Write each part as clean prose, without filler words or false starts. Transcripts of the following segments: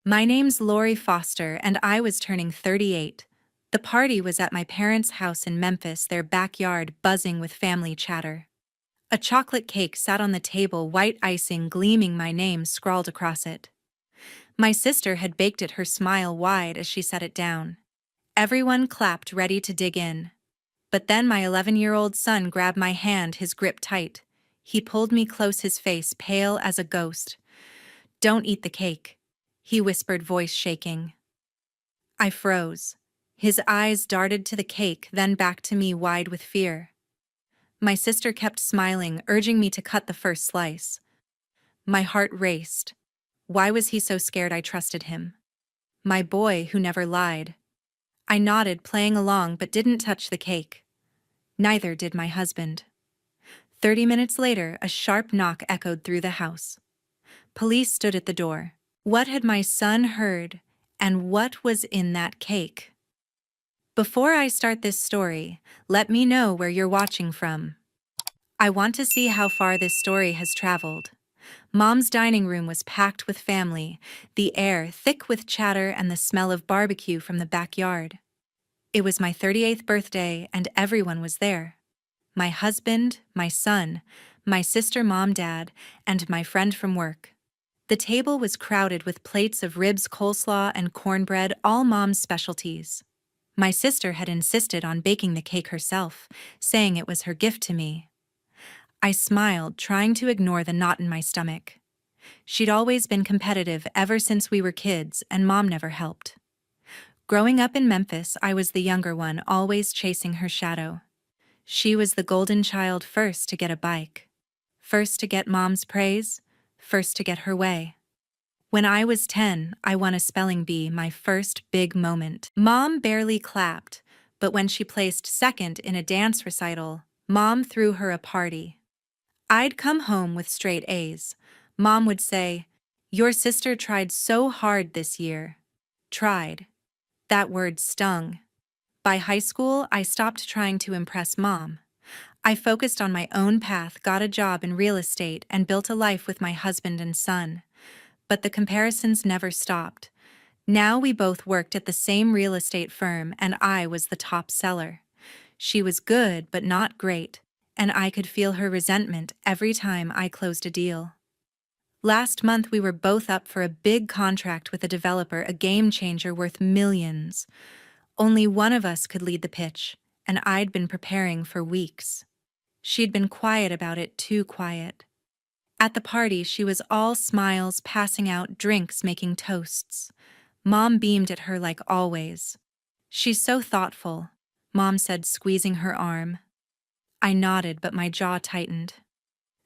My name's Lori Foster, and I was turning 38. The party was at my parents' house in Memphis, their backyard buzzing with family chatter. A chocolate cake sat on the table, white icing gleaming, my name scrawled across it. My sister had baked it, her smile wide as she set it down. Everyone clapped, ready to dig in. But then my 11-year-old son grabbed my hand, his grip tight. He pulled me close, his face pale as a ghost. "Don't eat the cake," he whispered, voice shaking. I froze. His eyes darted to the cake, then back to me, wide with fear. My sister kept smiling, urging me to cut the first slice. My heart raced. Why was he so scared? I trusted him. My boy who never lied. I nodded, playing along, but didn't touch the cake. Neither did my husband. 30 minutes later, a sharp knock echoed through the house. Police stood at the door. What had my son heard, and what was in that cake? Before I start this story, let me know where you're watching from. I want to see how far this story has traveled. Mom's dining room was packed with family, the air thick with chatter and the smell of barbecue from the backyard. It was my 38th birthday, and everyone was there. My husband, my son, my sister, mom, dad, and my friend from work. The table was crowded with plates of ribs, coleslaw, and cornbread, all Mom's specialties. My sister had insisted on baking the cake herself, saying it was her gift to me. I smiled, trying to ignore the knot in my stomach. She'd always been competitive ever since we were kids, and Mom never helped. Growing up in Memphis, I was the younger one, always chasing her shadow. She was the golden child, first to get a bike, first to get Mom's praise, first to get her way. When I was 10, I won a spelling bee, my first big moment. Mom barely clapped, but when she placed second in a dance recital, Mom threw her a party. I'd come home with straight A's. Mom would say, "Your sister tried so hard this year." Tried. That word stung. By high school, I stopped trying to impress Mom. I focused on my own path, got a job in real estate, and built a life with my husband and son. But the comparisons never stopped. Now we both worked at the same real estate firm, and I was the top seller. She was good, but not great, and I could feel her resentment every time I closed a deal. Last month, we were both up for a big contract with a developer, a game changer worth millions. Only one of us could lead the pitch, and I'd been preparing for weeks. She'd been quiet about it, too quiet. At the party, she was all smiles, passing out drinks, making toasts. Mom beamed at her like always. "She's so thoughtful," Mom said, squeezing her arm. I nodded, but my jaw tightened.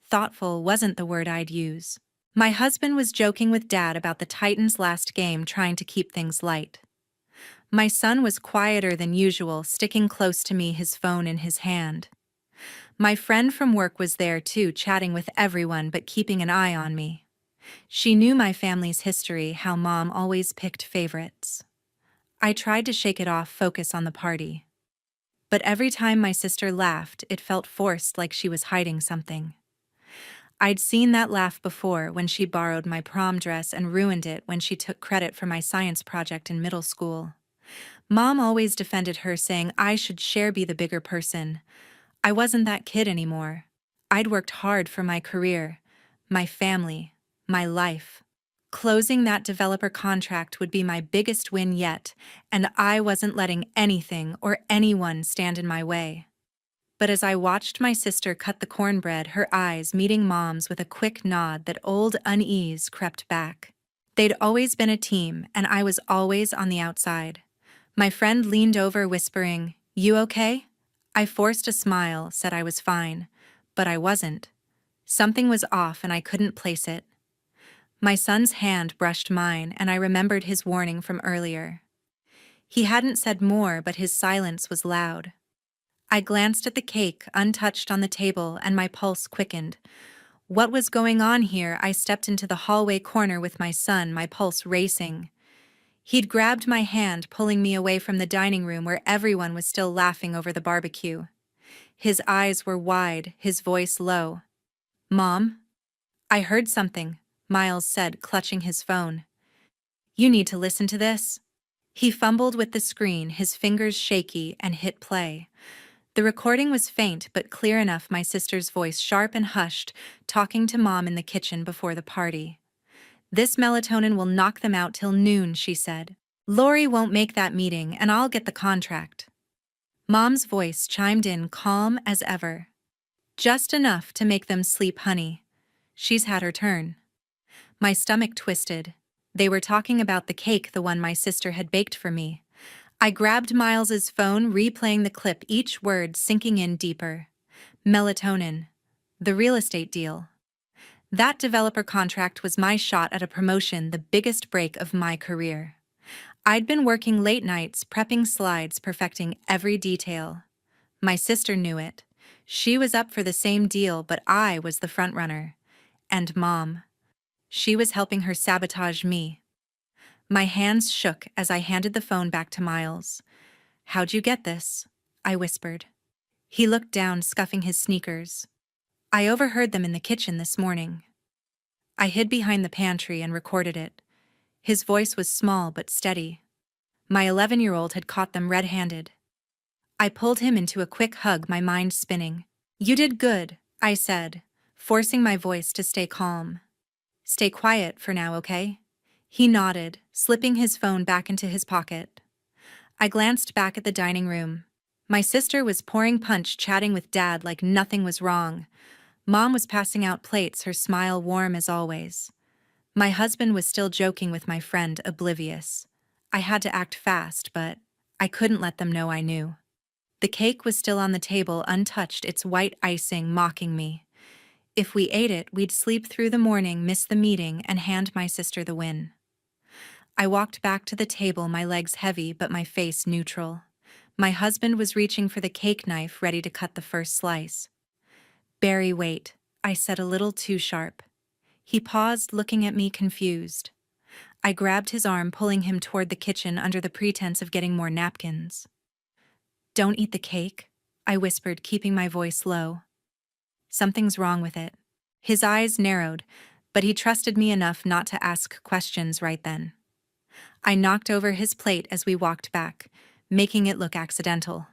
Thoughtful wasn't the word I'd use. My husband was joking with Dad about the Titans' last game, trying to keep things light. My son was quieter than usual, sticking close to me, his phone in his hand. My friend from work was there too, chatting with everyone but keeping an eye on me. She knew my family's history, how Mom always picked favorites. I tried to shake it off, focus on the party. But every time my sister laughed, it felt forced, like she was hiding something. I'd seen that laugh before, when she borrowed my prom dress and ruined it when she took credit for my science project in middle school. Mom always defended her, saying I should be the bigger person. I wasn't that kid anymore. I'd worked hard for my career, my family, my life. Closing that developer contract would be my biggest win yet, and I wasn't letting anything or anyone stand in my way. But as I watched my sister cut the cornbread, her eyes meeting Mom's with a quick nod, that old unease crept back. They'd always been a team, and I was always on the outside. My friend leaned over, whispering, "You okay?" I forced a smile, said I was fine, but I wasn't. Something was off, and I couldn't place it. My son's hand brushed mine, and I remembered his warning from earlier. He hadn't said more, but his silence was loud. I glanced at the cake, untouched, on the table, and my pulse quickened. What was going on here? I stepped into the hallway corner with my son, my pulse racing. He'd grabbed my hand, pulling me away from the dining room where everyone was still laughing over the barbecue. His eyes were wide, his voice low. "Mom?" "I heard something," Miles said, clutching his phone. You need to listen to this. He fumbled with the screen, his fingers shaky, and hit play. The recording was faint but clear enough, my sister's voice sharp and hushed, talking to Mom in the kitchen before the party. This melatonin will knock them out till noon, she said. Lori won't make that meeting, and I'll get the contract. Mom's voice chimed in, calm as ever. Just enough to make them sleep, honey. She's had her turn. My stomach twisted. They were talking about the cake, the one my sister had baked for me. I grabbed Miles's phone, replaying the clip, each word sinking in deeper. Melatonin. The real estate deal. That developer contract was my shot at a promotion, the biggest break of my career. I'd been working late nights, prepping slides, perfecting every detail. My sister knew it. She was up for the same deal, but I was the frontrunner. And Mom. She was helping her sabotage me. My hands shook as I handed the phone back to Miles. How'd you get this? I whispered. He looked down, scuffing his sneakers. I overheard them in the kitchen this morning. I hid behind the pantry and recorded it. His voice was small but steady. My 11-year-old had caught them red-handed. I pulled him into a quick hug, my mind spinning. You did good, I said, forcing my voice to stay calm. Stay quiet for now, okay? He nodded, slipping his phone back into his pocket. I glanced back at the dining room. My sister was pouring punch, chatting with Dad like nothing was wrong. Mom was passing out plates, her smile warm as always. My husband was still joking with my friend, oblivious. I had to act fast, but I couldn't let them know I knew. The cake was still on the table, untouched, its white icing mocking me. If we ate it, we'd sleep through the morning, miss the meeting, and hand my sister the win. I walked back to the table, my legs heavy but my face neutral. My husband was reaching for the cake knife, ready to cut the first slice. Barry, wait, I said a little too sharp. He paused, looking at me confused. I grabbed his arm, pulling him toward the kitchen under the pretense of getting more napkins. Don't eat the cake, I whispered, keeping my voice low. Something's wrong with it. His eyes narrowed, but he trusted me enough not to ask questions right then. I knocked over his plate as we walked back, making it look accidental.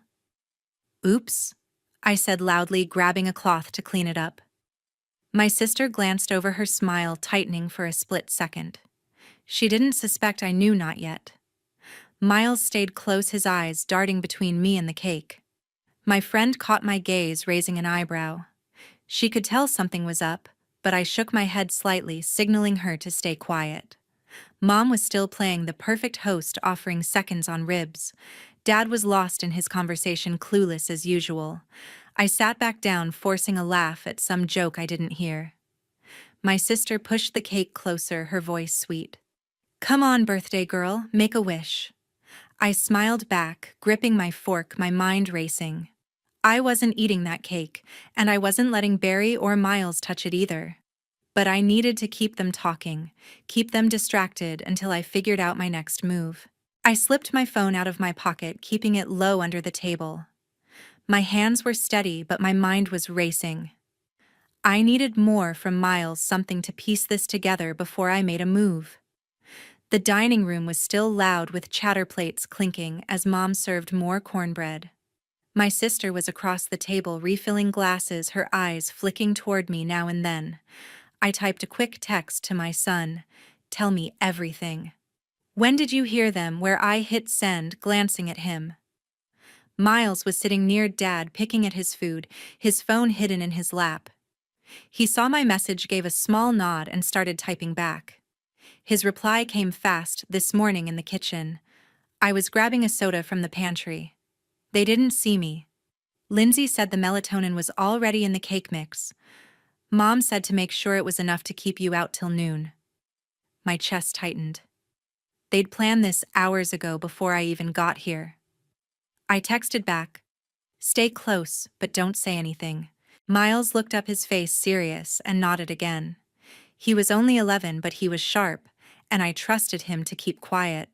Oops, I said loudly, grabbing a cloth to clean it up. My sister glanced over, her smile tightening for a split second. She didn't suspect I knew, not yet. Miles stayed close, his eyes darting between me and the cake. My friend caught my gaze, raising an eyebrow. She could tell something was up, but I shook my head slightly, signaling her to stay quiet. Mom was still playing the perfect host, offering seconds on ribs. Dad was lost in his conversation, clueless as usual. I sat back down, forcing a laugh at some joke I didn't hear. My sister pushed the cake closer, her voice sweet. Come on, birthday girl, make a wish. I smiled back, gripping my fork, my mind racing. I wasn't eating that cake, and I wasn't letting Barry or Miles touch it either. But I needed to keep them talking, keep them distracted until I figured out my next move. I slipped my phone out of my pocket, keeping it low under the table. My hands were steady, but my mind was racing. I needed more from Miles, something to piece this together before I made a move. The dining room was still loud, with chatter plates clinking as Mom served more cornbread. My sister was across the table, refilling glasses, her eyes flicking toward me now and then. I typed a quick text to my son. Tell me everything. When did you hear them? Where I hit send, glancing at him. Miles was sitting near Dad, picking at his food, his phone hidden in his lap. He saw my message, gave a small nod, and started typing back. His reply came fast, this morning in the kitchen. I was grabbing a soda from the pantry. They didn't see me. Lindsey said the melatonin was already in the cake mix. Mom said to make sure it was enough to keep you out till noon. My chest tightened. They'd planned this hours ago, before I even got here. I texted back, stay close, but don't say anything. Miles looked up, his face serious, and nodded again. He was only 11, but he was sharp, and I trusted him to keep quiet.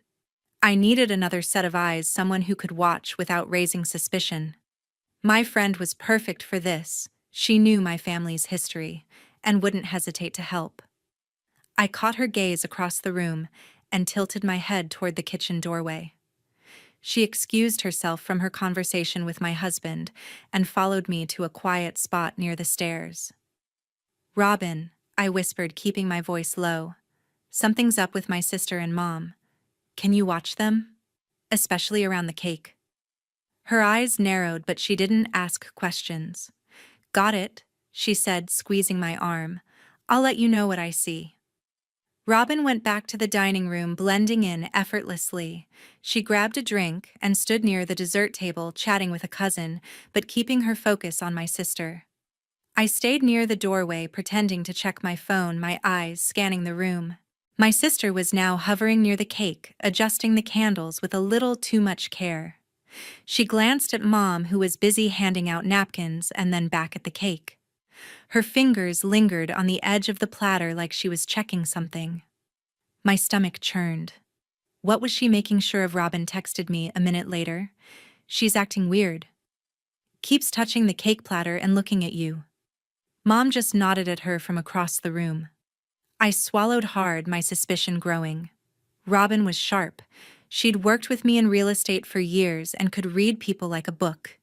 I needed another set of eyes, someone who could watch without raising suspicion. My friend was perfect for this. She knew my family's history, and wouldn't hesitate to help. I caught her gaze across the room, and tilted my head toward the kitchen doorway. She excused herself from her conversation with my husband and followed me to a quiet spot near the stairs. "Robin," I whispered, keeping my voice low. "Something's up with my sister and Mom. Can you watch them? Especially around the cake." Her eyes narrowed, but she didn't ask questions. "Got it," she said, squeezing my arm. "I'll let you know what I see." Robin went back to the dining room, blending in effortlessly. She grabbed a drink and stood near the dessert table, chatting with a cousin, but keeping her focus on my sister. I stayed near the doorway, pretending to check my phone, my eyes scanning the room. My sister was now hovering near the cake, adjusting the candles with a little too much care. She glanced at Mom, who was busy handing out napkins, and then back at the cake. Her fingers lingered on the edge of the platter like she was checking something. My stomach churned. What was she making sure of? Robin texted me a minute later. "She's acting weird. Keeps touching the cake platter and looking at you." Mom just nodded at her from across the room. I swallowed hard, my suspicion growing. Robin was sharp. She'd worked with me in real estate for years and could read people like a book.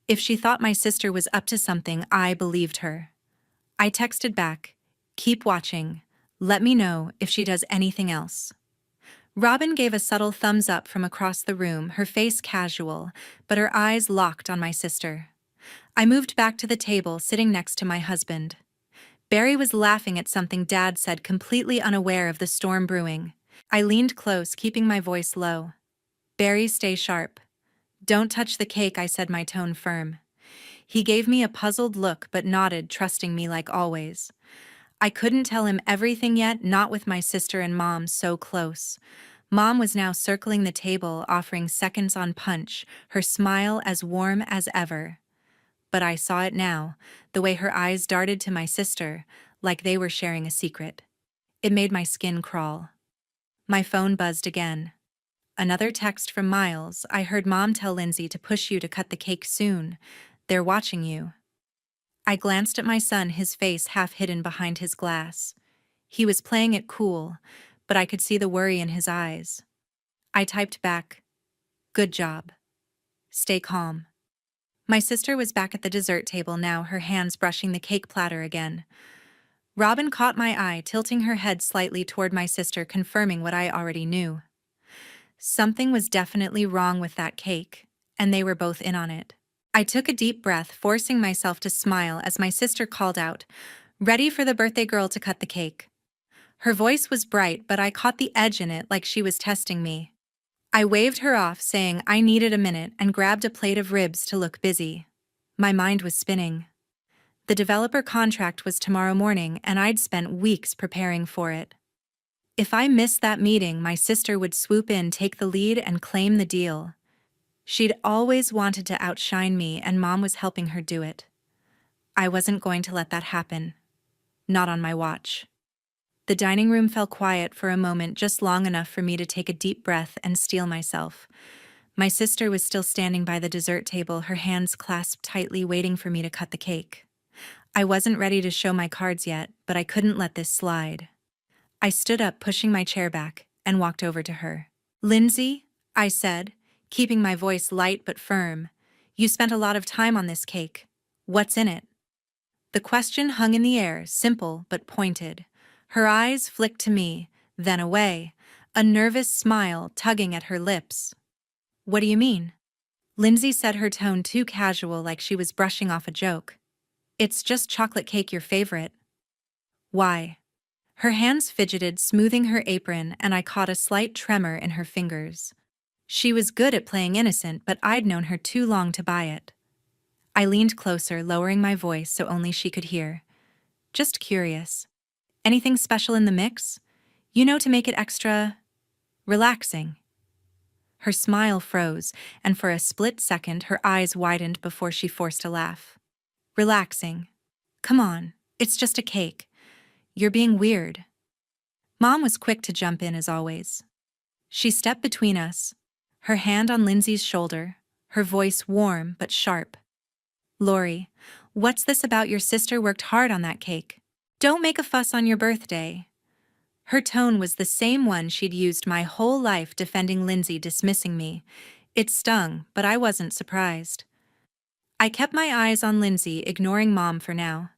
If she thought my sister was up to something, I believed her. I texted back, "Keep watching. Let me know if she does anything else." Robin gave a subtle thumbs up from across the room, her face casual, but her eyes locked on my sister. I moved back to the table, sitting next to my husband. Barry was laughing at something Dad said, completely unaware of the storm brewing. I leaned close, keeping my voice low. "Barry, stay sharp. Don't touch the cake," I said, my tone firm. He gave me a puzzled look but nodded, trusting me like always. I couldn't tell him everything yet, not with my sister and Mom so close. Mom was now circling the table, offering seconds on punch, her smile as warm as ever. But I saw it now, the way her eyes darted to my sister, like they were sharing a secret. It made my skin crawl. My phone buzzed again. Another text from Miles. "I heard Mom tell Lindsey to push you to cut the cake soon. They're watching you." I glanced at my son, his face half hidden behind his glass. He was playing it cool, but I could see the worry in his eyes. I typed back, "Good job. Stay calm." My sister was back at the dessert table now, her hands brushing the cake platter again. Robin caught my eye, tilting her head slightly toward my sister, confirming what I already knew. Something was definitely wrong with that cake, and they were both in on it. I took a deep breath, forcing myself to smile as my sister called out, "Ready for the birthday girl to cut the cake." Her voice was bright, but I caught the edge in it, like she was testing me. I waved her off, saying I needed a minute, and grabbed a plate of ribs to look busy. My mind was spinning. The developer contract was tomorrow morning, and I'd spent weeks preparing for it. If I missed that meeting, my sister would swoop in, take the lead, and claim the deal. She'd always wanted to outshine me, and Mom was helping her do it. I wasn't going to let that happen. Not on my watch. The dining room fell quiet for a moment, just long enough for me to take a deep breath and steel myself. My sister was still standing by the dessert table, her hands clasped tightly, waiting for me to cut the cake. I wasn't ready to show my cards yet, but I couldn't let this slide. I stood up, pushing my chair back, and walked over to her. "Lindsey," I said, keeping my voice light but firm, "you spent a lot of time on this cake. What's in it?" The question hung in the air, simple but pointed. Her eyes flicked to me, then away, a nervous smile tugging at her lips. "What do you mean?" Lindsey said, her tone too casual, like she was brushing off a joke. "It's just chocolate cake, your favorite." "Why?" Her hands fidgeted, smoothing her apron, and I caught a slight tremor in her fingers. She was good at playing innocent, but I'd known her too long to buy it. I leaned closer, lowering my voice so only she could hear. "Just curious. Anything special in the mix? You know, to make it extra relaxing." Her smile froze, and for a split second her eyes widened before she forced a laugh. "Relaxing? Come on, it's just a cake. You're being weird." Mom was quick to jump in as always. She stepped between us, her hand on Lindsey's shoulder, her voice warm but sharp. "Lori, what's this about? Your sister worked hard on that cake. Don't make a fuss on your birthday." Her tone was the same one she'd used my whole life defending Lindsey dismissing me. It stung, but I wasn't surprised. I kept my eyes on Lindsey, ignoring Mom for now.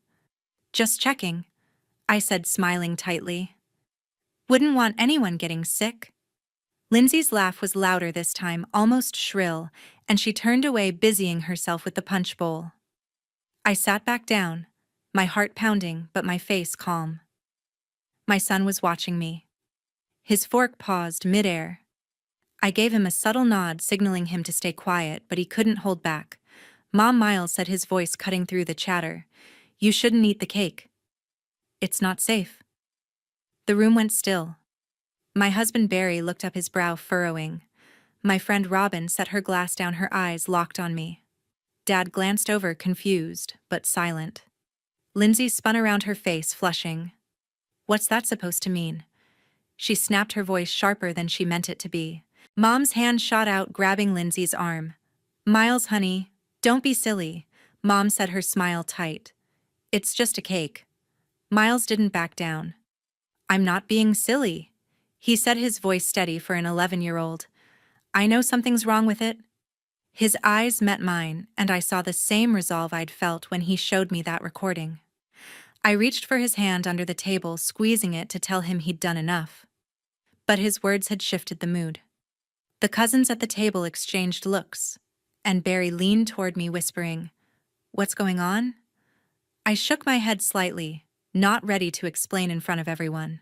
"Just checking," I said, smiling tightly. "Wouldn't want anyone getting sick." Lindsay's laugh was louder this time, almost shrill, and she turned away, busying herself with the punch bowl. I sat back down, my heart pounding but my face calm. My son was watching me. His fork paused midair. I gave him a subtle nod, signaling him to stay quiet, but he couldn't hold back. "Mom," Miles said, his voice cutting through the chatter, "you shouldn't eat the cake. It's not safe." The room went still. My husband Barry looked up, his brow furrowing. My friend Robin set her glass down, her eyes locked on me. Dad glanced over, confused, but silent. Lindsay spun around, her face flushing. "What's that supposed to mean?" she snapped, her voice sharper than she meant it to be. Mom's hand shot out, grabbing Lindsay's arm. "Miles, honey, don't be silly," Mom said, her smile tight. "It's just a cake." Miles didn't back down. "I'm not being silly," he said, his voice steady for an 11-year-old. "I know something's wrong with it." His eyes met mine, and I saw the same resolve I'd felt when he showed me that recording. I reached for his hand under the table, squeezing it to tell him he'd done enough. But his words had shifted the mood. The cousins at the table exchanged looks, and Barry leaned toward me, whispering, "What's going on?" I shook my head slightly, not ready to explain in front of everyone.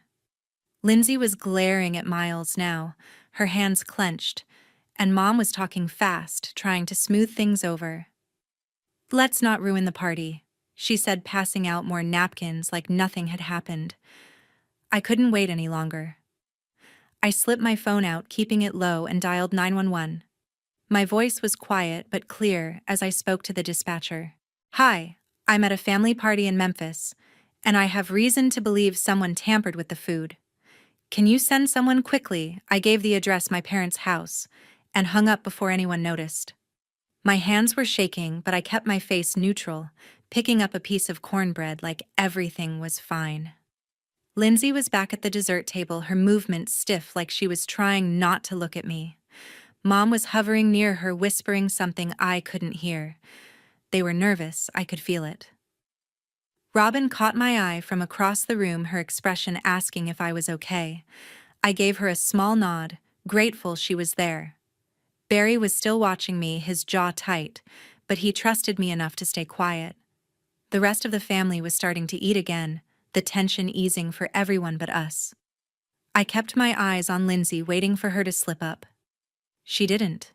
Lindsay was glaring at Miles now, her hands clenched, and Mom was talking fast, trying to smooth things over. "Let's not ruin the party," she said, passing out more napkins like nothing had happened. I couldn't wait any longer. I slipped my phone out, keeping it low, and dialed 911. My voice was quiet but clear as I spoke to the dispatcher. "Hi, I'm at a family party in Memphis, and I have reason to believe someone tampered with the food. Can you send someone quickly?" I gave the address, my parents' house, and hung up before anyone noticed. My hands were shaking, but I kept my face neutral, picking up a piece of cornbread like everything was fine. Lindsay was back at the dessert table, her movements stiff like she was trying not to look at me. Mom was hovering near her, whispering something I couldn't hear. They were nervous, I could feel it. Robin caught my eye from across the room, her expression asking if I was okay. I gave her a small nod, grateful she was there. Barry was still watching me, his jaw tight, but he trusted me enough to stay quiet. The rest of the family was starting to eat again, the tension easing for everyone but us. I kept my eyes on Lindsay, waiting for her to slip up. She didn't.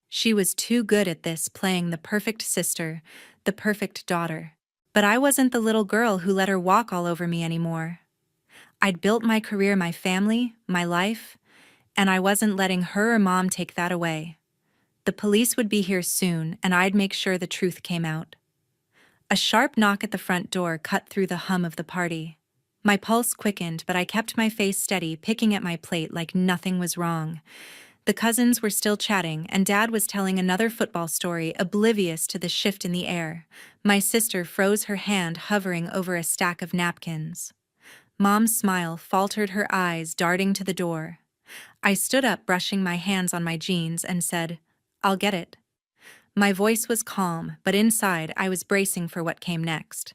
She was too good at this, playing the perfect sister, the perfect daughter. But I wasn't the little girl who let her walk all over me anymore. I'd built my career, my family, my life, and I wasn't letting her or Mom take that away. The police would be here soon, and I'd make sure the truth came out. A sharp knock at the front door cut through the hum of the party. My pulse quickened, but I kept my face steady, picking at my plate like nothing was wrong. The cousins were still chatting, and Dad was telling another football story, oblivious to the shift in the air. My sister froze, her hand hovering over a stack of napkins. Mom's smile faltered, her eyes darting to the door. I stood up, brushing my hands on my jeans, and said, "I'll get it." My voice was calm, but inside I was bracing for what came next.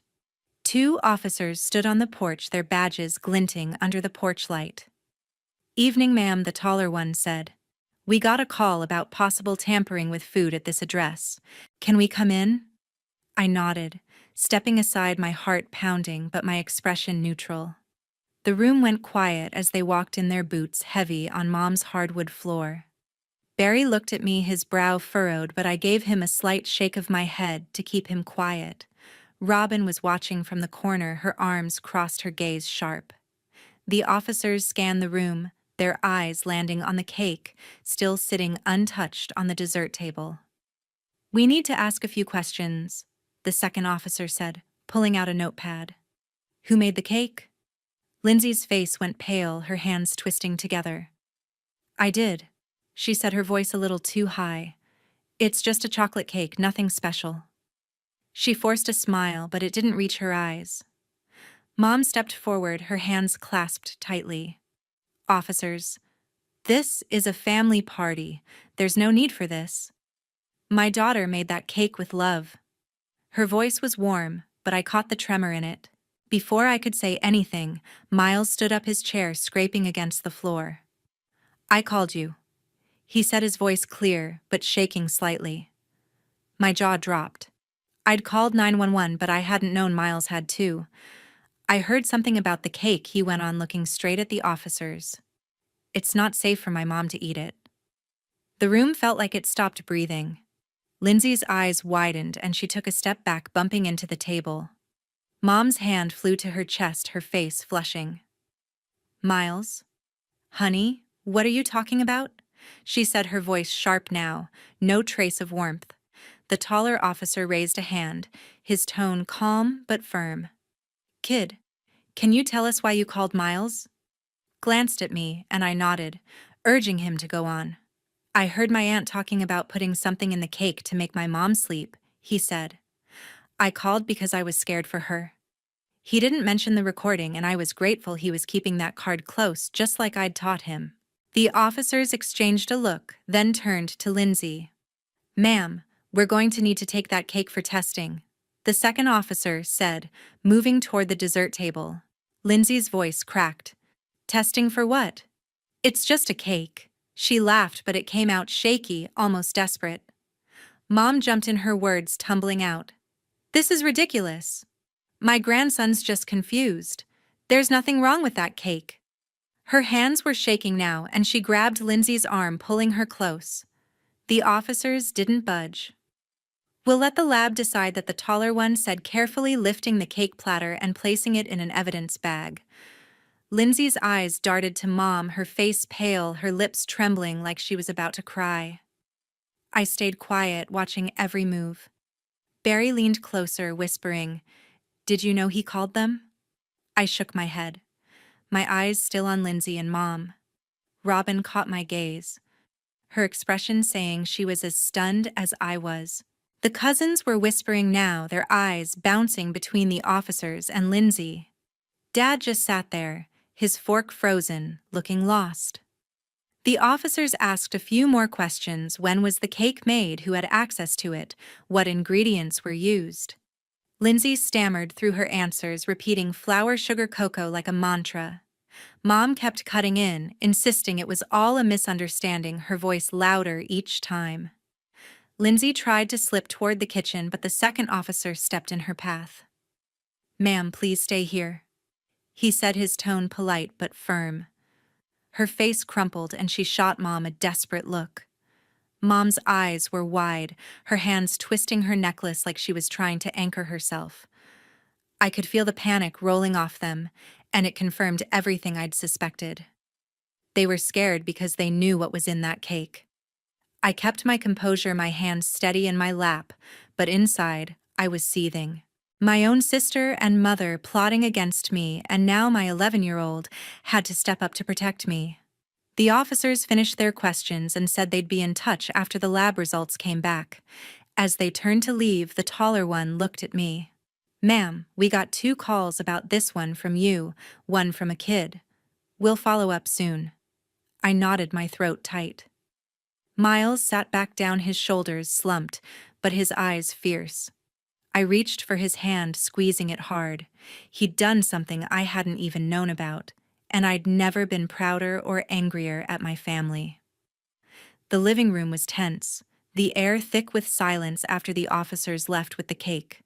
Two officers stood on the porch, their badges glinting under the porch light. "Evening, ma'am," the taller one said. "We got a call about possible tampering with food at this address. Can we come in?" I nodded, stepping aside, my heart pounding but my expression neutral. The room went quiet as they walked in, their boots heavy on Mom's hardwood floor. Barry looked at me, his brow furrowed, but I gave him a slight shake of my head to keep him quiet. Robin was watching from the corner, her arms crossed, her gaze sharp. The officers scanned the room, their eyes landing on the cake, still sitting untouched on the dessert table. "We need to ask a few questions," the second officer said, pulling out a notepad. "Who made the cake?" Lindsay's face went pale, her hands twisting together. "I did," she said, her voice a little too high. "It's just a chocolate cake, nothing special." She forced a smile, but it didn't reach her eyes. Mom stepped forward, her hands clasped tightly. Officers, this is a family party. There's no need for this. My daughter made that cake with love. Her voice was warm, but I caught the tremor in it. Before I could say anything, Miles stood up his chair, scraping against the floor. I called you. He said, his voice clear, but shaking slightly. My jaw dropped. I'd called 911, but I hadn't known Miles had too. I heard something about the cake, he went on, looking straight at the officers. It's not safe for my mom to eat it. The room felt like it stopped breathing. Lindsay's eyes widened and she took a step back, bumping into the table. Mom's hand flew to her chest, her face flushing. Miles? Honey, what are you talking about? She said, her voice sharp now, no trace of warmth. The taller officer raised a hand, his tone calm but firm. Kid, can you tell us why you called Miles? Glanced at me, and I nodded, urging him to go on. I heard my aunt talking about putting something in the cake to make my mom sleep, he said. I called because I was scared for her. He didn't mention the recording, and I was grateful he was keeping that card close, just like I'd taught him. The officers exchanged a look, then turned to Lindsey. Ma'am, we're going to need to take that cake for testing, the second officer said, moving toward the dessert table. Lindsay's voice cracked. Testing for what? It's just a cake. She laughed, but it came out shaky, almost desperate. Mom jumped in, her words tumbling out. This is ridiculous. My grandson's just confused. There's nothing wrong with that cake. Her hands were shaking now, and she grabbed Lindsay's arm, pulling her close. The officers didn't budge. We'll let the lab decide, that the taller one said, carefully lifting the cake platter and placing it in an evidence bag. Lindsay's eyes darted to Mom, her face pale, her lips trembling like she was about to cry. I stayed quiet, watching every move. Barry leaned closer, whispering, Did you know he called them? I shook my head, my eyes still on Lindsay and Mom. Robin caught my gaze, her expression saying she was as stunned as I was. The cousins were whispering now, their eyes bouncing between the officers and Lindsay. Dad just sat there, his fork frozen, looking lost. The officers asked a few more questions. When was the cake made? Who had access to it? What ingredients were used? Lindsay stammered through her answers, repeating flour, sugar, cocoa like a mantra. Mom kept cutting in, insisting it was all a misunderstanding, her voice louder each time. Lindsay tried to slip toward the kitchen, but the second officer stepped in her path. Ma'am, please stay here, he said, his tone polite but firm. Her face crumpled and she shot Mom a desperate look. Mom's eyes were wide, her hands twisting her necklace like she was trying to anchor herself. I could feel the panic rolling off them, and it confirmed everything I'd suspected. They were scared because they knew what was in that cake. I kept my composure, my hands steady in my lap, but inside, I was seething. My own sister and mother plotting against me, and now my 11-year-old had to step up to protect me. The officers finished their questions and said they'd be in touch after the lab results came back. As they turned to leave, the taller one looked at me. Ma'am, we got 2 calls about this, one from you, one from a kid. We'll follow up soon. I nodded, my throat tight. Miles sat back down, his shoulders slumped, but his eyes fierce. I reached for his hand, squeezing it hard. He'd done something I hadn't even known about, and I'd never been prouder or angrier at my family. The living room was tense, the air thick with silence after the officers left with the cake.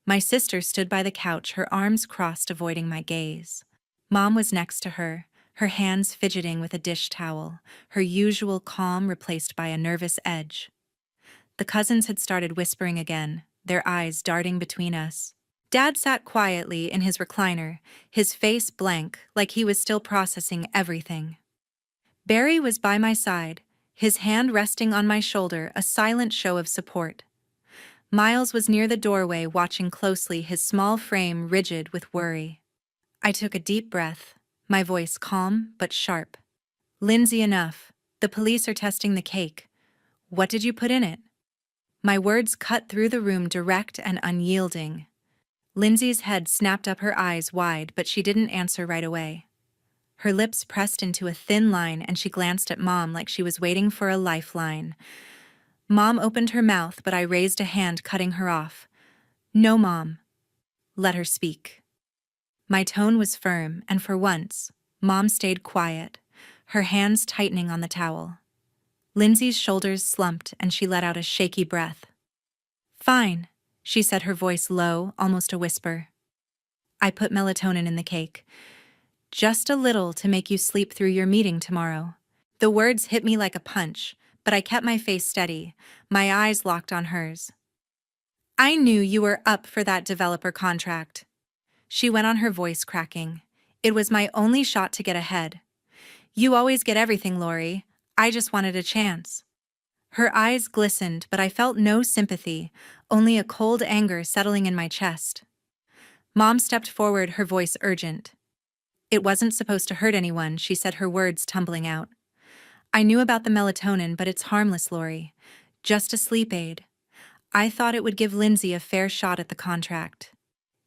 My sister stood by the couch, her arms crossed, avoiding my gaze. Mom was next to her, her hands fidgeting with a dish towel, her usual calm replaced by a nervous edge. The cousins had started whispering again, their eyes darting between us. Dad sat quietly in his recliner, his face blank, like he was still processing everything. Barry was by my side, his hand resting on my shoulder, a silent show of support. Miles was near the doorway, watching closely, his small frame rigid with worry. I took a deep breath, my voice calm but sharp. Lindsay, enough. The police are testing the cake. What did you put in it? My words cut through the room, direct and unyielding. Lindsay's head snapped up, her eyes wide, but she didn't answer right away. Her lips pressed into a thin line and she glanced at Mom like she was waiting for a lifeline. Mom opened her mouth, but I raised a hand, cutting her off. No, Mom. Let her speak. My tone was firm, and for once, Mom stayed quiet, her hands tightening on the towel. Lindsay's shoulders slumped and she let out a shaky breath. Fine, she said, her voice low, almost a whisper. I put melatonin in the cake. Just a little to make you sleep through your meeting tomorrow. The words hit me like a punch, but I kept my face steady, my eyes locked on hers. I knew you were up for that developer contract. She went on, her voice cracking. It was my only shot to get ahead. You always get everything, Lori. I just wanted a chance. Her eyes glistened, but I felt no sympathy, only a cold anger settling in my chest. Mom stepped forward, her voice urgent. It wasn't supposed to hurt anyone, she said, her words tumbling out. I knew about the melatonin, but it's harmless, Lori. Just a sleep aid. I thought it would give Lindsey a fair shot at the contract.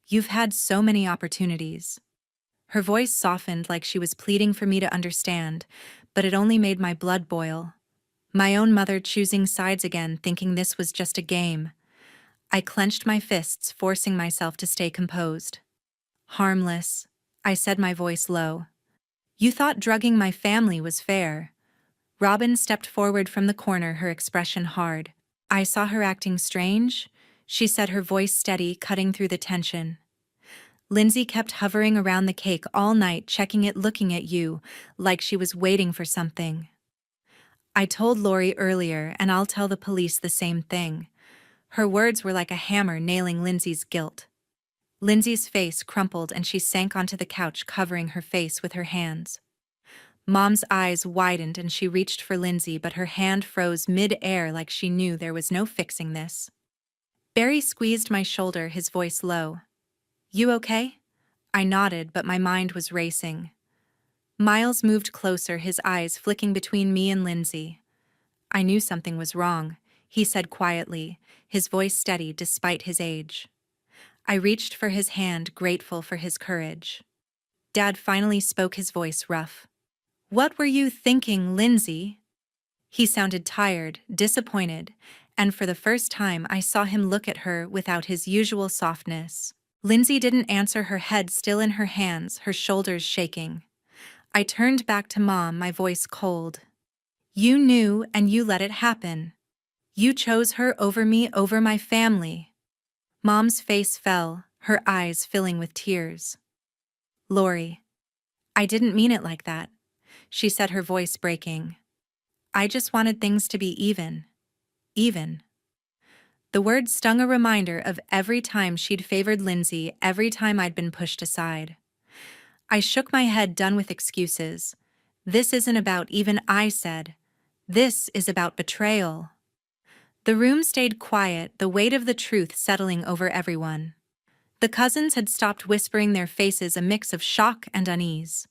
You've had so many opportunities. Her voice softened like she was pleading for me to understand, but it only made my blood boil. My own mother choosing sides again, thinking this was just a game. I clenched my fists, forcing myself to stay composed. Harmless, I said, my voice low. You thought drugging my family was fair. Robin stepped forward from the corner, her expression hard. I saw her acting strange, she said, her voice steady, cutting through the tension. Lindsey kept hovering around the cake all night, checking it, looking at you, like she was waiting for something. I told Lori earlier, and I'll tell the police the same thing. Her words were like a hammer nailing Lindsey's guilt. Lindsey's face crumpled and she sank onto the couch, covering her face with her hands. Mom's eyes widened and she reached for Lindsey, but her hand froze mid-air like she knew there was no fixing this. Barry squeezed my shoulder, his voice low. You okay? I nodded, but my mind was racing. Miles moved closer, his eyes flicking between me and Lindsey. I knew something was wrong, he said quietly, his voice steady despite his age. I reached for his hand, grateful for his courage. Dad finally spoke, his voice rough. What were you thinking, Lindsey? He sounded tired, disappointed, and for the first time I saw him look at her without his usual softness. Lindsey didn't answer, her head still in her hands, her shoulders shaking. I turned back to Mom, my voice cold. You knew and you let it happen. You chose her over me, over my family. Mom's face fell, her eyes filling with tears. Lori, I didn't mean it like that, she said, her voice breaking. I just wanted things to be even. Even. The word stung, a reminder of every time she'd favored Lindsey, every time I'd been pushed aside. I shook my head, done with excuses. This isn't about even, I said. This is about betrayal. The room stayed quiet, the weight of the truth settling over everyone. The cousins had stopped whispering, their faces a mix of shock and unease.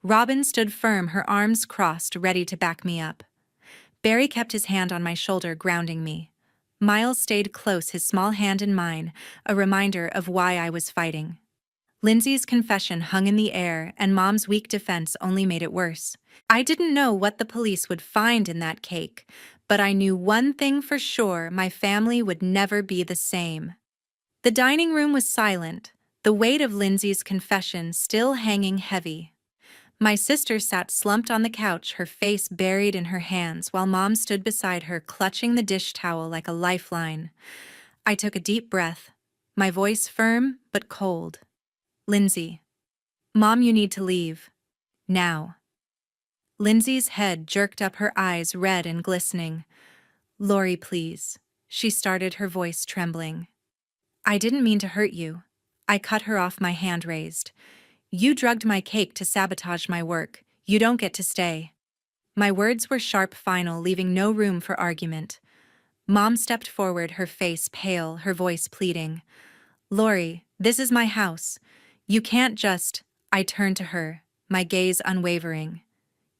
Robin stood firm, her arms crossed, ready to back me up. Barry kept his hand on my shoulder, grounding me. Miles stayed close, his small hand in mine, a reminder of why I was fighting. Lindsey's confession hung in the air, and Mom's weak defense only made it worse. I didn't know what the police would find in that cake, but I knew one thing for sure: my family would never be the same. The dining room was silent, the weight of Lindsey's confession still hanging heavy. My sister sat slumped on the couch, her face buried in her hands, while Mom stood beside her, clutching the dish towel like a lifeline. I took a deep breath, my voice firm but cold. Lindsey. Mom, you need to leave. Now. Lindsey's head jerked up, her eyes red and glistening. Lori, please. She started, her voice trembling. I didn't mean to hurt you. I cut her off, my hand raised. You drugged my cake to sabotage my work. You don't get to stay. My words were sharp, final, leaving no room for argument. Mom stepped forward, her face pale, her voice pleading. Lori, this is my house. You can't just... I turned to her, my gaze unwavering.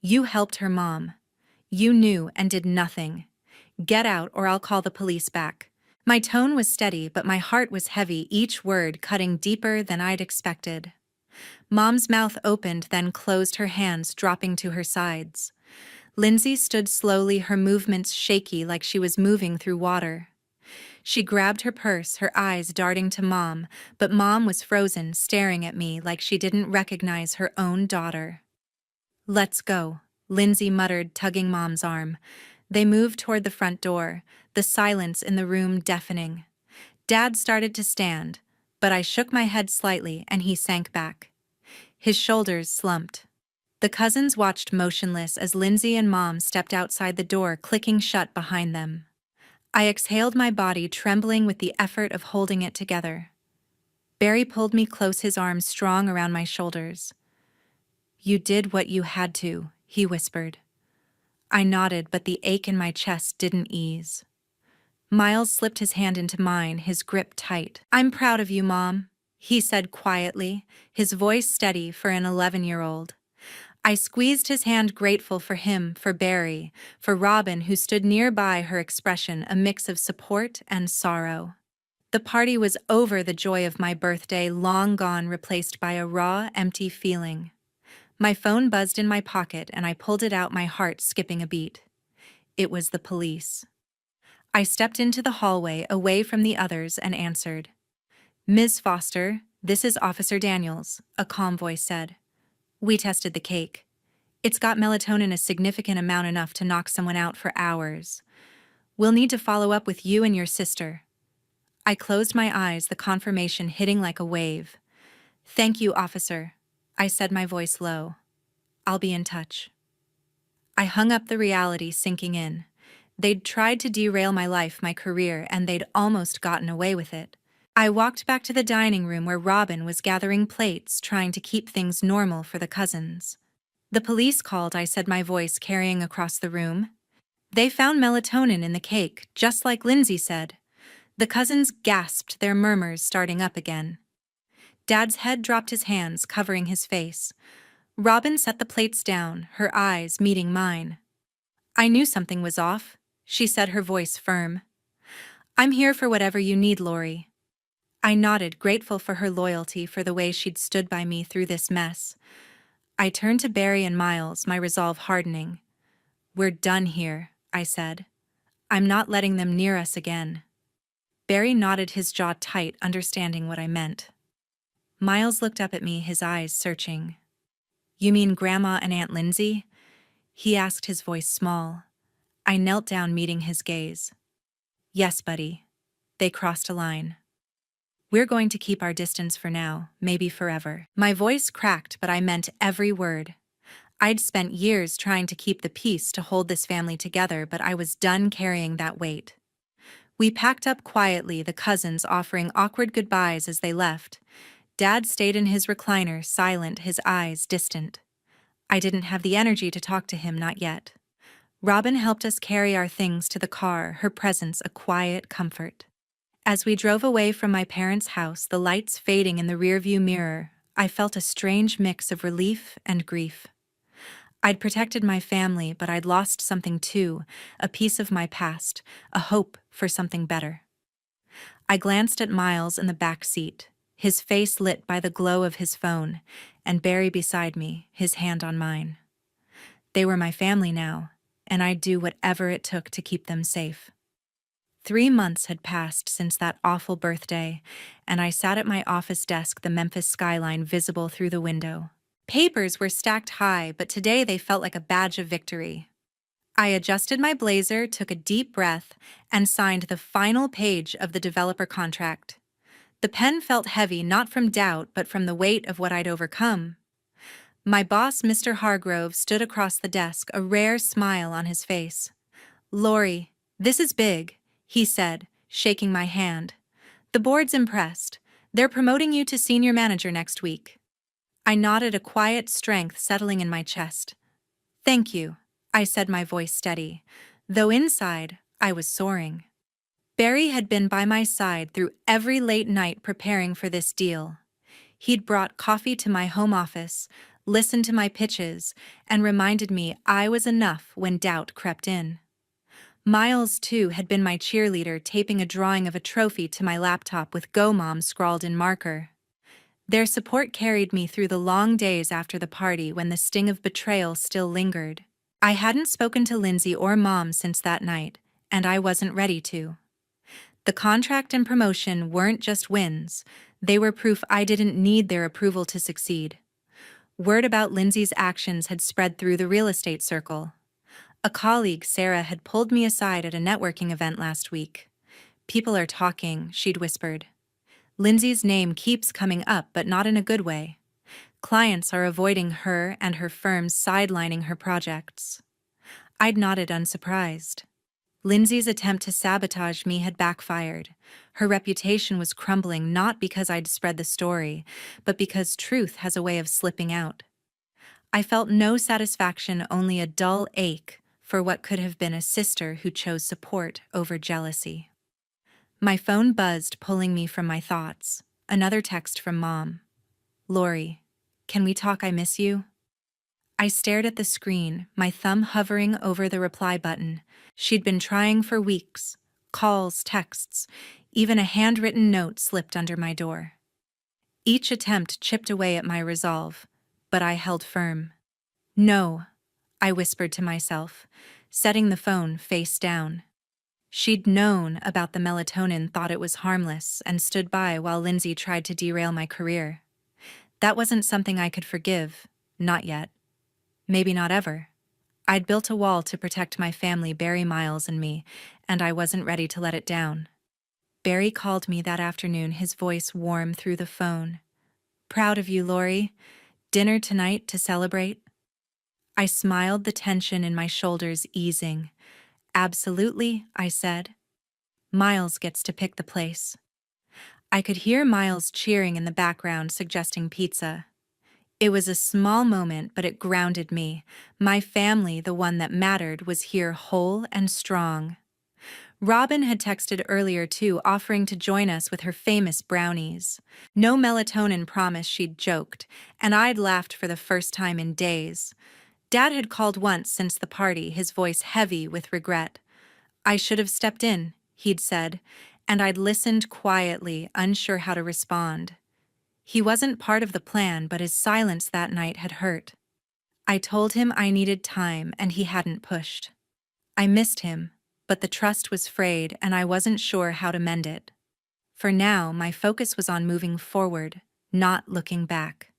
You helped her, Mom. You knew and did nothing. Get out or I'll call the police back. My tone was steady, but my heart was heavy, each word cutting deeper than I'd expected. Mom's mouth opened, then closed, her hands dropping to her sides. Lindsey stood slowly, her movements shaky like she was moving through water. She grabbed her purse, her eyes darting to Mom, but Mom was frozen, staring at me like she didn't recognize her own daughter. "Let's go," Lindsey muttered, tugging Mom's arm. They moved toward the front door, the silence in the room deafening. Dad started to stand, but I shook my head slightly and he sank back. His shoulders slumped. The cousins watched motionless as Lindsey and Mom stepped outside the door, clicking shut behind them. I exhaled, my body trembling with the effort of holding it together. Barry pulled me close, his arms strong around my shoulders. "You did what you had to," he whispered. I nodded, but the ache in my chest didn't ease. Miles slipped his hand into mine, his grip tight. "I'm proud of you, Mom," he said quietly, his voice steady for an 11-year-old. I squeezed his hand, grateful for him, for Barry, for Robin, who stood nearby, her expression a mix of support and sorrow. The party was over, the joy of my birthday long gone, replaced by a raw, empty feeling. My phone buzzed in my pocket and I pulled it out, my heart skipping a beat. It was the police. I stepped into the hallway, away from the others, and answered. "Ms. Foster, this is Officer Daniels," a calm voice said. "We tested the cake. It's got melatonin, a significant amount, enough to knock someone out for hours. We'll need to follow up with you and your sister." I closed my eyes, the confirmation hitting like a wave. "Thank you, officer," I said, my voice low. "I'll be in touch." I hung up, the reality sinking in. They'd tried to derail my life, my career, and they'd almost gotten away with it. I walked back to the dining room where Robin was gathering plates, trying to keep things normal for the cousins. "The police called," I said, my voice carrying across the room. "They found melatonin in the cake, just like Lindsey said." The cousins gasped, their murmurs starting up again. Dad's head dropped, his hands covering his face. Robin set the plates down, her eyes meeting mine. "I knew something was off," she said, her voice firm. "I'm here for whatever you need, Lori." I nodded, grateful for her loyalty, for the way she'd stood by me through this mess. I turned to Barry and Miles, my resolve hardening. "We're done here," I said. "I'm not letting them near us again." Barry nodded, his jaw tight, understanding what I meant. Miles looked up at me, his eyes searching. "You mean Grandma and Aunt Lindsey?" he asked, his voice small. I knelt down, meeting his gaze. "Yes, buddy. They crossed a line. We're going to keep our distance for now, maybe forever." My voice cracked, but I meant every word. I'd spent years trying to keep the peace, to hold this family together, but I was done carrying that weight. We packed up quietly, the cousins offering awkward goodbyes as they left. Dad stayed in his recliner, silent, his eyes distant. I didn't have the energy to talk to him, not yet. Robin helped us carry our things to the car, her presence a quiet comfort. As we drove away from my parents' house, the lights fading in the rearview mirror, I felt a strange mix of relief and grief. I'd protected my family, but I'd lost something too, a piece of my past, a hope for something better. I glanced at Miles in the back seat, his face lit by the glow of his phone, and Barry beside me, his hand on mine. They were my family now, and I'd do whatever it took to keep them safe. 3 months had passed since that awful birthday, and I sat at my office desk, the Memphis skyline visible through the window. Papers were stacked high, but today they felt like a badge of victory. I adjusted my blazer, took a deep breath, and signed the final page of the developer contract. The pen felt heavy, not from doubt, but from the weight of what I'd overcome. My boss, Mr. Hargrove, stood across the desk, a rare smile on his face. "Lori, this is big," he said, shaking my hand. "The board's impressed. They're promoting you to senior manager next week." I nodded, a quiet strength settling in my chest. "Thank you," I said, my voice steady, though inside I was soaring. Barry had been by my side through every late night preparing for this deal. He'd brought coffee to my home office, listened to my pitches, and reminded me I was enough when doubt crept in. Miles, too, had been my cheerleader, taping a drawing of a trophy to my laptop with "Go Mom" scrawled in marker. Their support carried me through the long days after the party when the sting of betrayal still lingered. I hadn't spoken to Lindsey or Mom since that night, and I wasn't ready to. The contract and promotion weren't just wins, they were proof I didn't need their approval to succeed. Word about Lindsey's actions had spread through the real estate circle. A colleague, Sarah, had pulled me aside at a networking event last week. "People are talking," she'd whispered. "Lindsey's name keeps coming up, but not in a good way. Clients are avoiding her and her firm's sidelining her projects." I'd nodded unsurprised. Lindsey's attempt to sabotage me had backfired. Her reputation was crumbling not because I'd spread the story, but because truth has a way of slipping out. I felt no satisfaction, only a dull ache for what could have been a sister who chose support over jealousy. My phone buzzed, pulling me from my thoughts. Another text from Mom. "Lori, can we talk? I miss you." I stared at the screen, my thumb hovering over the reply button. She'd been trying for weeks. Calls, texts, even a handwritten note slipped under my door. Each attempt chipped away at my resolve, but I held firm. "No," I whispered to myself, setting the phone face down. She'd known about the melatonin, thought it was harmless, and stood by while Lindsey tried to derail my career. That wasn't something I could forgive, not yet. Maybe not ever. I'd built a wall to protect my family, Barry, Miles, and me, and I wasn't ready to let it down. Barry called me that afternoon, his voice warm through the phone. "Proud of you, Lori. Dinner tonight to celebrate?" I smiled, the tension in my shoulders easing. "Absolutely," I said. "Miles gets to pick the place." I could hear Miles cheering in the background, suggesting pizza. It was a small moment, but it grounded me. My family, the one that mattered, was here whole and strong. Robin had texted earlier too, offering to join us with her famous brownies. "No melatonin promise," she'd joked, and I'd laughed for the first time in days. Dad had called once since the party, his voice heavy with regret. "I should have stepped in," he'd said, and I'd listened quietly, unsure how to respond. He wasn't part of the plan, but his silence that night had hurt. I told him I needed time, and he hadn't pushed. I missed him, but the trust was frayed, and I wasn't sure how to mend it. For now, my focus was on moving forward, not looking back.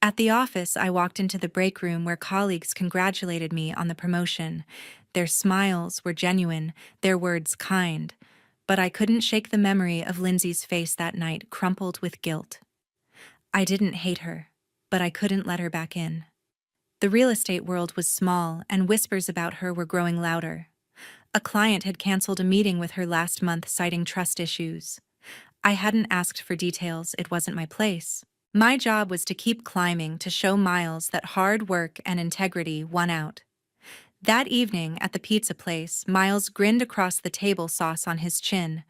At the office, I walked into the break room where colleagues congratulated me on the promotion. Their smiles were genuine, their words kind, but I couldn't shake the memory of Lindsey's face that night, crumpled with guilt. I didn't hate her, but I couldn't let her back in. The real estate world was small, and whispers about her were growing louder. A client had canceled a meeting with her last month, citing trust issues. I hadn't asked for details, it wasn't my place. My job was to keep climbing, to show Miles that hard work and integrity won out. That evening at the pizza place, Miles grinned across the table, sauce on his chin.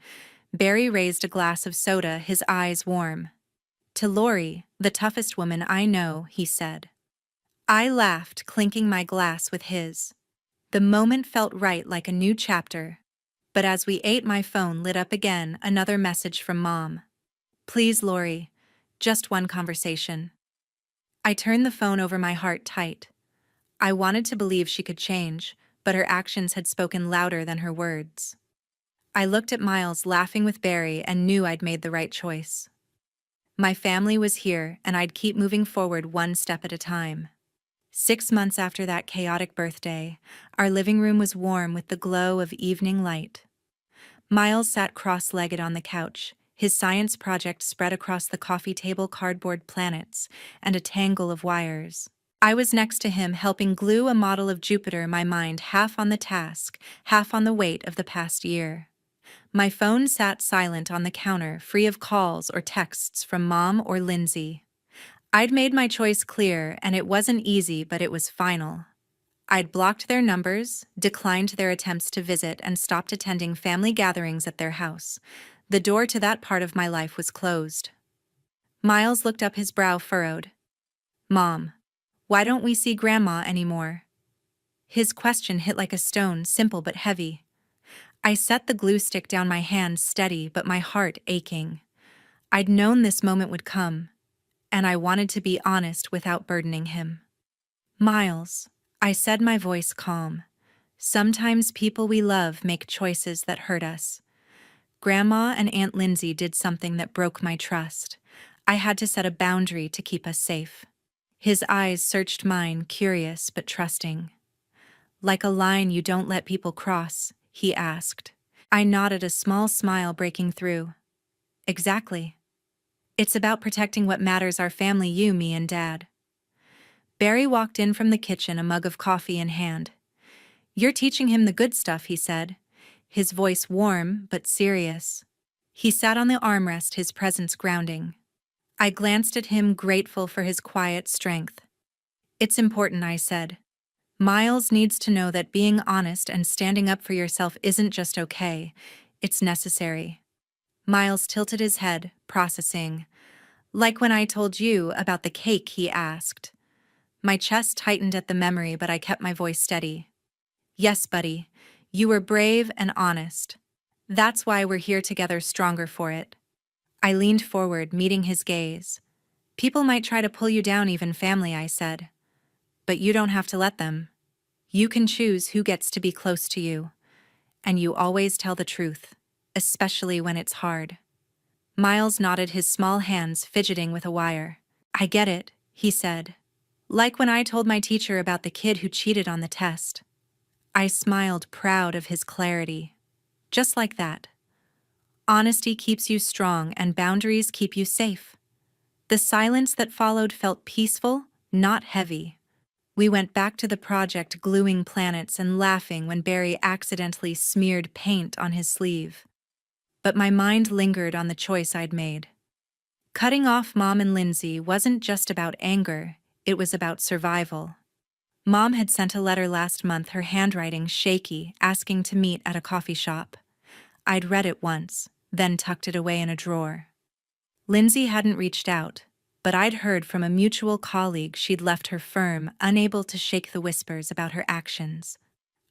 Barry raised a glass of soda, his eyes warm. "To Lori, the toughest woman I know," he said. I laughed, clinking my glass with his. The moment felt right, like a new chapter. But as we ate, my phone lit up again, another message from Mom. "Please, Lori, just one conversation." I turned the phone over, my heart tight. I wanted to believe she could change, but her actions had spoken louder than her words. I looked at Miles laughing with Barry and knew I'd made the right choice. My family was here, and I'd keep moving forward one step at a time. 6 months after that chaotic birthday, our living room was warm with the glow of evening light. Miles sat cross-legged on the couch, his science project spread across the coffee table, cardboard planets, and a tangle of wires. I was next to him, helping glue a model of Jupiter, my mind half on the task, half on the weight of the past year. My phone sat silent on the counter, free of calls or texts from Mom or Lindsey. I'd made my choice clear, and it wasn't easy, but it was final. I'd blocked their numbers, declined their attempts to visit, and stopped attending family gatherings at their house. The door to that part of my life was closed. Miles looked up, his brow furrowed. "Mom, why don't we see Grandma anymore?" His question hit like a stone, simple but heavy. I set the glue stick down, my hand steady but my heart aching. I'd known this moment would come, and I wanted to be honest without burdening him. Miles, I said, my voice calm. Sometimes people we love make choices that hurt us. Grandma and Aunt Lindsey did something that broke my trust. I had to set a boundary to keep us safe. His eyes searched mine, curious but trusting. Like a line you don't let people cross, he asked. I nodded, a small smile breaking through. Exactly. It's about protecting what matters, our family, you, me, and Dad. Barry walked in from the kitchen, a mug of coffee in hand. You're teaching him the good stuff, he said, his voice warm but serious. He sat on the armrest, his presence grounding. I glanced at him, grateful for his quiet strength. It's important, I said. Miles needs to know that being honest and standing up for yourself isn't just okay, it's necessary. Miles tilted his head, processing. Like when I told you about the cake, he asked. My chest tightened at the memory, but I kept my voice steady. Yes, buddy, you were brave and honest. That's why we're here together, stronger for it. I leaned forward, meeting his gaze. People might try to pull you down, even family, I said. But you don't have to let them. You can choose who gets to be close to you. And you always tell the truth, especially when it's hard. Miles nodded, his small hands fidgeting with a wire. I get it, he said. Like when I told my teacher about the kid who cheated on the test. I smiled, proud of his clarity. Just like that. Honesty keeps you strong and boundaries keep you safe. The silence that followed felt peaceful, not heavy. We went back to the project, gluing planets and laughing when Barry accidentally smeared paint on his sleeve. But my mind lingered on the choice I'd made. Cutting off Mom and Lindsey wasn't just about anger, it was about survival. Mom had sent a letter last month, her handwriting shaky, asking to meet at a coffee shop. I'd read it once, then tucked it away in a drawer. Lindsey hadn't reached out, but I'd heard from a mutual colleague she'd left her firm, unable to shake the whispers about her actions.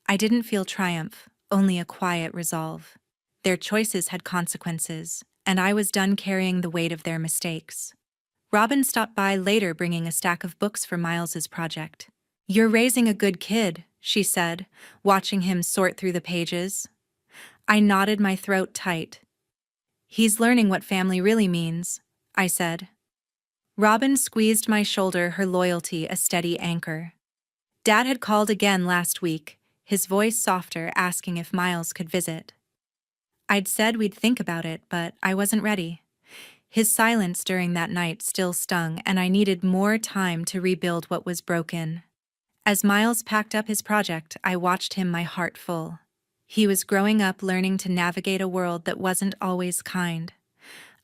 I didn't feel triumph, only a quiet resolve. Their choices had consequences, and I was done carrying the weight of their mistakes. Robin stopped by later, bringing a stack of books for Miles's project. You're raising a good kid, she said, watching him sort through the pages. I nodded, my throat tight. He's learning what family really means, I said. Robin squeezed my shoulder, her loyalty a steady anchor. Dad had called again last week, his voice softer, asking if Miles could visit. I'd said we'd think about it, but I wasn't ready. His silence during that night still stung, and I needed more time to rebuild what was broken. As Miles packed up his project, I watched him, my heart full. He was growing up, learning to navigate a world that wasn't always kind.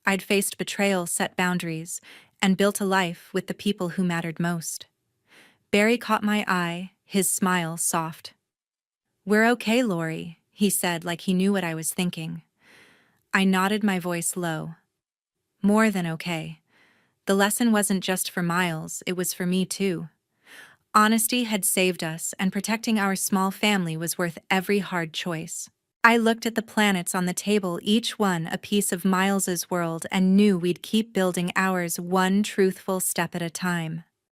I'd faced betrayal, set boundaries, and built a life with the people who mattered most. Barry caught my eye, his smile soft. We're okay, Lori, he said, like he knew what I was thinking. I nodded, my voice low. More than okay. The lesson wasn't just for Miles, it was for me too. Honesty had saved us, and protecting our small family was worth every hard choice. I looked at the planets on the table, each one a piece of Miles's world, and knew we'd keep building ours one truthful step at a time.